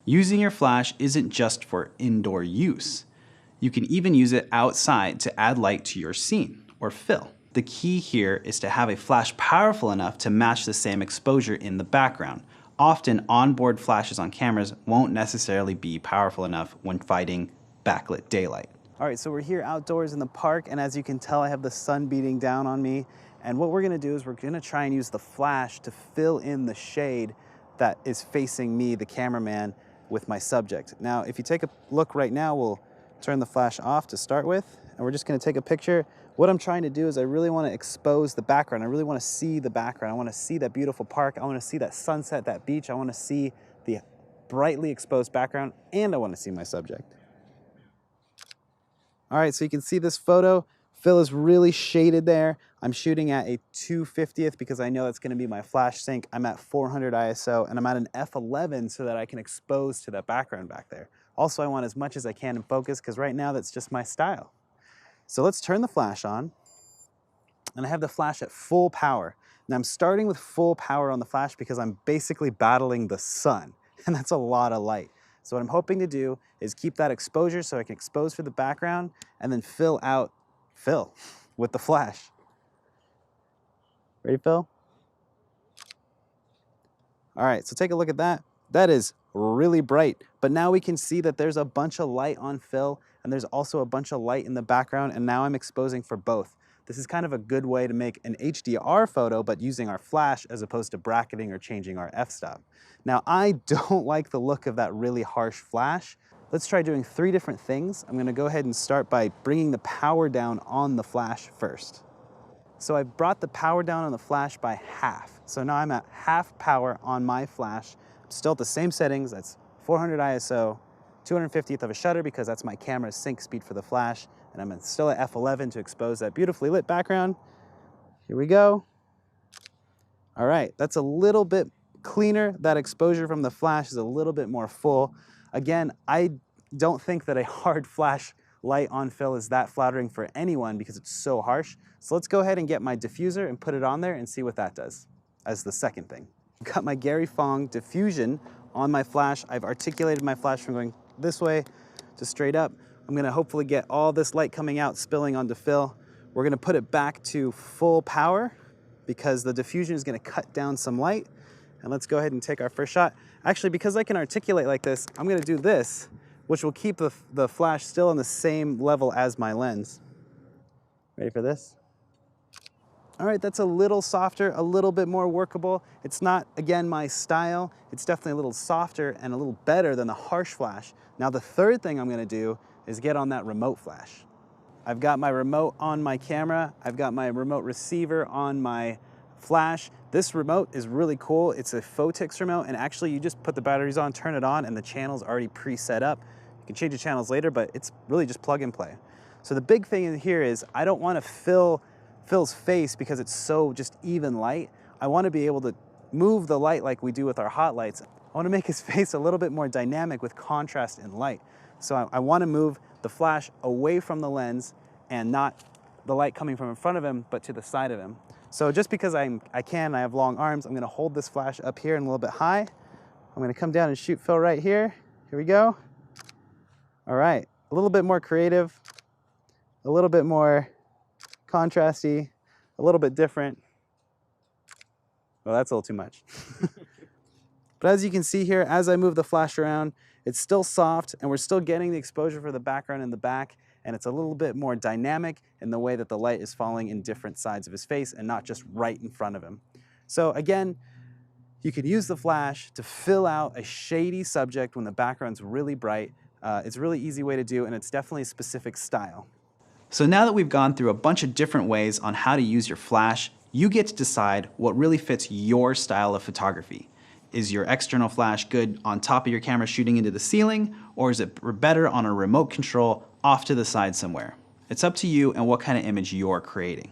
Using your flash isn't just for indoor use. You can even use it outside to add light to your scene or fill. The key here is to have a flash powerful enough to match the same exposure in the background. Often, onboard flashes on cameras won't necessarily be powerful enough when fighting backlit daylight. All right, so we're here outdoors in the park, and as you can tell, I have the sun beating down on me. And what we're gonna do is we're gonna try and use the flash to fill in the shade that is facing me, the cameraman, with my subject. Now, if you take a look right now, we'll turn the flash off to start with, and we're just gonna take a picture. What I'm trying to do is I really wanna expose the background. I really wanna see the background. I wanna see that beautiful park. I wanna see that sunset, that beach. I wanna see the brightly exposed background, and I wanna see my subject. All right, so you can see this photo. Fill is really shaded there. I'm shooting at a 2/50th because I know that's gonna be my flash sync. I'm at 400 ISO and I'm at an f11 so that I can expose to that background back there. Also, I want as much as I can in focus because right now that's just my style. So let's turn the flash on, and I have the flash at full power. Now I'm starting with full power on the flash because I'm basically battling the sun, and that's a lot of light. So what I'm hoping to do is keep that exposure so I can expose for the background and then fill with the flash. Ready, Phil? All right, so take a look at that. That is really bright, but now we can see that there's a bunch of light on Phil and there's also a bunch of light in the background, and now I'm exposing for both. This is kind of a good way to make an HDR photo, but using our flash as opposed to bracketing or changing our f-stop. Now, I don't like the look of that really harsh flash. Let's try doing 3 different things. I'm gonna go ahead and start by bringing the power down on the flash first. So I brought the power down on the flash by half. So now I'm at half power on my flash. I'm still at the same settings. That's 400 ISO, 250th of a shutter because that's my camera's sync speed for the flash. And I'm still at f11 to expose that beautifully lit background. Here we go. All right, that's a little bit cleaner. That exposure from the flash is a little bit more full. Again, I don't think that a hard flash light on Phil is that flattering for anyone because it's so harsh. So let's go ahead and get my diffuser and put it on there and see what that does as the second thing. I've got my Gary Fong diffusion on my flash. I've articulated my flash from going this way to straight up. I'm gonna hopefully get all this light coming out, spilling onto Phil. We're gonna put it back to full power because the diffusion is gonna cut down some light. And let's go ahead and take our first shot. Actually, because I can articulate like this, I'm gonna do this, which will keep the flash still on the same level as my lens. Ready for this? All right, that's a little softer, a little bit more workable. It's not, again, my style. It's definitely a little softer and a little better than the harsh flash. Now, the third thing I'm gonna do is get on that remote flash. I've got my remote on my camera. I've got my remote receiver on my flash. This remote is really cool. It's a Photix remote, and actually you just put the batteries on, turn it on, and the channel's already preset up. You can change the channels later, but it's really just plug and play. So the big thing in here is I don't want to fill Phil's face because it's so just even light. I want to be able to move the light like we do with our hot lights. I want to make his face a little bit more dynamic with contrast and light. So I want to move the flash away from the lens and not the light coming from in front of him, but to the side of him. So just because I have long arms, I'm gonna hold this flash up here and a little bit high. I'm gonna come down and shoot Phil right here. Here we go. All right, a little bit more creative, a little bit more contrasty, a little bit different. Well, that's a little too much. But as you can see here, as I move the flash around, it's still soft and we're still getting the exposure for the background in the back, and it's a little bit more dynamic in the way that the light is falling in different sides of his face and not just right in front of him. So again, you could use the flash to fill out a shady subject when the background's really bright. It's a really easy way to do, and it's definitely a specific style. So now that we've gone through a bunch of different ways on how to use your flash, you get to decide what really fits your style of photography. Is your external flash good on top of your camera shooting into the ceiling, or is it better on a remote control off to the side somewhere? It's up to you and what kind of image you're creating.